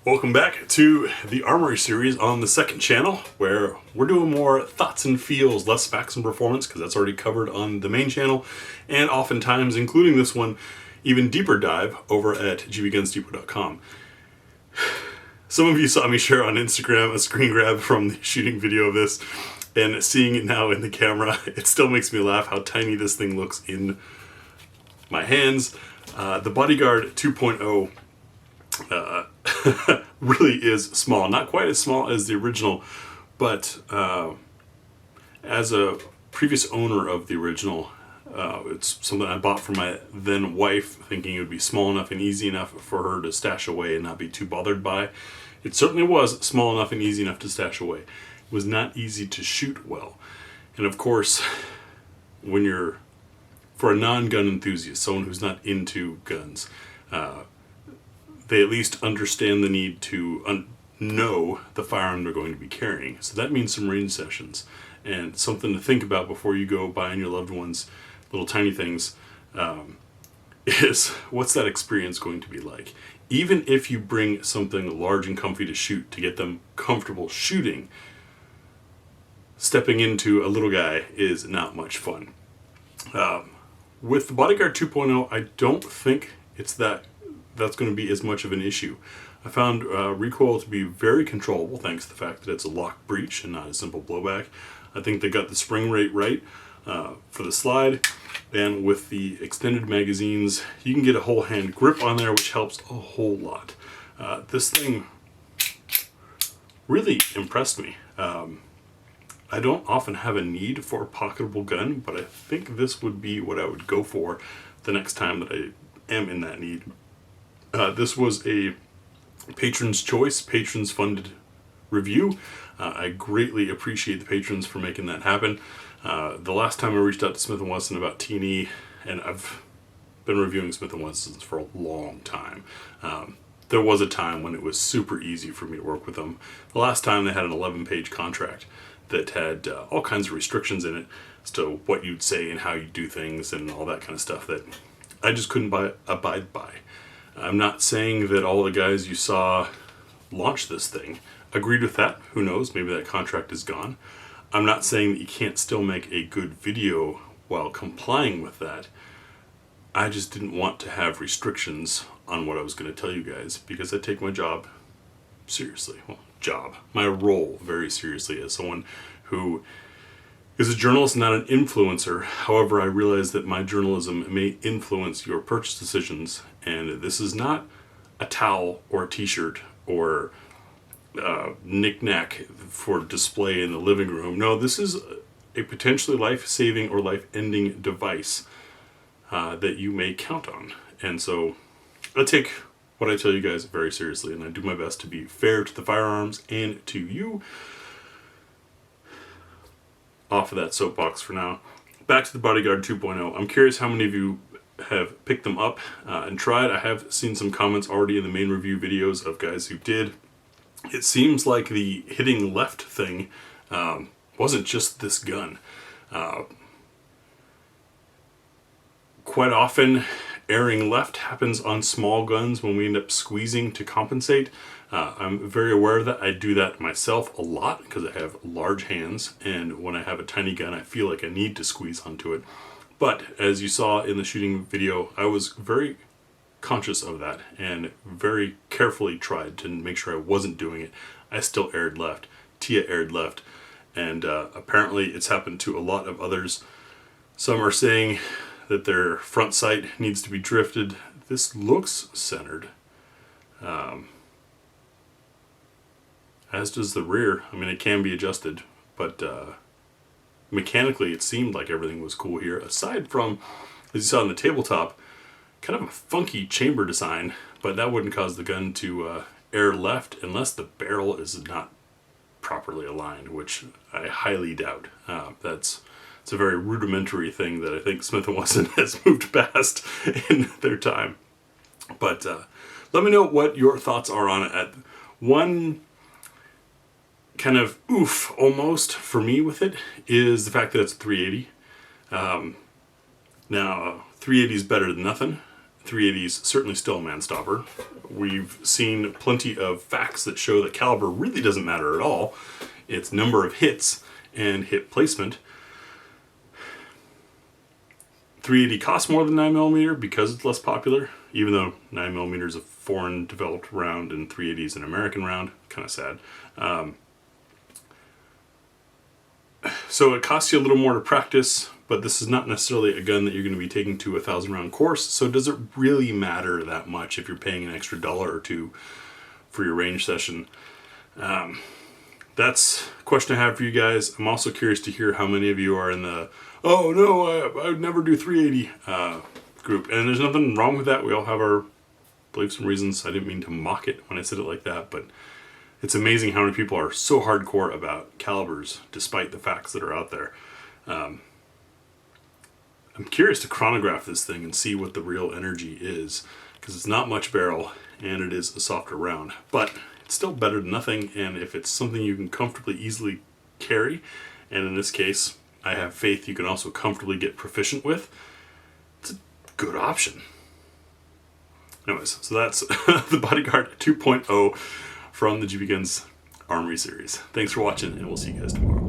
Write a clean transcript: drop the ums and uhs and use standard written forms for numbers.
Welcome back to the Armory series on the second channel, where we're doing more thoughts and feels, less facts and performance, because that's already covered on the main channel, and oftentimes, including this one, even deeper dive over at gbgunsdepot.com. Some of you saw me share on Instagram a screen grab from the shooting video of this, and seeing it now in the camera, it still makes me laugh how tiny this thing looks in my hands. The Bodyguard 2.0 really is small. Not quite as small as the original, but as a previous owner of the original, it's something I bought for my then wife, thinking it would be small enough and easy enough for her to stash away and not be too bothered by. It certainly was small enough and easy enough to stash away. It was not easy to shoot well. And of course, when you're, for a non-gun enthusiast, someone who's not into guns, they at least understand the need to know the firearm they're going to be carrying. So that means some range sessions, and something to think about before you go buying your loved ones little tiny things is, what's that experience going to be like? Even if you bring something large and comfy to shoot to get them comfortable shooting, stepping into a little guy is not much fun. With the Bodyguard 2.0, I don't think that's going to be as much of an issue. I found recoil to be very controllable, thanks to the fact that it's a lock breech and not a simple blowback. I think they got the spring rate right for the slide, and with the extended magazines, you can get a whole hand grip on there, which helps a whole lot. This thing really impressed me. I don't often have a need for a pocketable gun, but I think this would be what I would go for the next time that I am in that need. This was a patron's choice, patrons funded review. I greatly appreciate the patrons for making that happen. The last time I reached out to Smith & Wesson about T&E, and I've been reviewing Smith & Wessons for a long time. There was a time when it was super easy for me to work with them. The last time they had an 11-page contract that had all kinds of restrictions in it as to what you'd say and how you do things and all that kind of stuff that I just couldn't abide by. I'm not saying that all the guys you saw launch this thing agreed with that. Who knows? Maybe that contract is gone. I'm not saying that you can't still make a good video while complying with that. I just didn't want to have restrictions on what I was going to tell you guys, because I take my job seriously. Well, my role very seriously as someone who is a journalist, not an influencer. However, I realize that my journalism may influence your purchase decisions, and this is not a towel or a t-shirt or knick-knack for display in the living room. No, this is a potentially life-saving or life-ending device that you may count on. And so I take what I tell you guys very seriously, and I do my best to be fair to the firearms and to you. Off of that soapbox for now. Back to the Bodyguard 2.0. I'm curious how many of you have picked them up and tried. I have seen some comments already in the main review videos of guys who did. It seems like the hitting left thing wasn't just this gun. Quite often, airing left happens on small guns when we end up squeezing to compensate. I'm very aware of that. I do that myself a lot because I have large hands, and when I have a tiny gun I feel like I need to squeeze onto it. But as you saw in the shooting video, I was very conscious of that and very carefully tried to make sure I wasn't doing it. I still aired left. Tia aired left, and apparently it's happened to a lot of others. Some are saying that their front sight needs to be drifted. This looks centered. As does the rear. I mean, it can be adjusted, but mechanically it seemed like everything was cool here, aside from, as you saw on the tabletop, kind of a funky chamber design, but that wouldn't cause the gun to air left unless the barrel is not properly aligned, which I highly doubt. It's a very rudimentary thing that I think Smith & Wesson has moved past in their time. But let me know what your thoughts are on it. One kind of oof almost for me with it is the fact that it's 380. Now 380 is better than nothing. .380's certainly still a man stopper. We've seen plenty of facts that show that caliber really doesn't matter at all. It's number of hits and hit placement. .380 costs more than 9mm because it's less popular, even though 9mm is a foreign developed round and .380 is an American round. Kind of sad. So it costs you a little more to practice, but this is not necessarily a gun that you're going to be taking to a 1,000-round course, so does it really matter that much if you're paying an extra $1 or $2 for your range session? That's a question I have for you guys. I'm also curious to hear how many of you are in the, oh no, I would never do .380 group. And there's nothing wrong with that. We all have our beliefs and reasons. I didn't mean to mock it when I said it like that, but it's amazing how many people are so hardcore about calibers despite the facts that are out there. I'm curious to chronograph this thing and see what the real energy is, because it's not much barrel and it is a softer round, but it's still better than nothing. And if it's something you can comfortably easily carry, and in this case I have faith you can also comfortably get proficient with, it's a good option. Anyways, so that's the Bodyguard 2.0 from the GBGuns Armory series. Thanks for watching, and we'll see you guys tomorrow.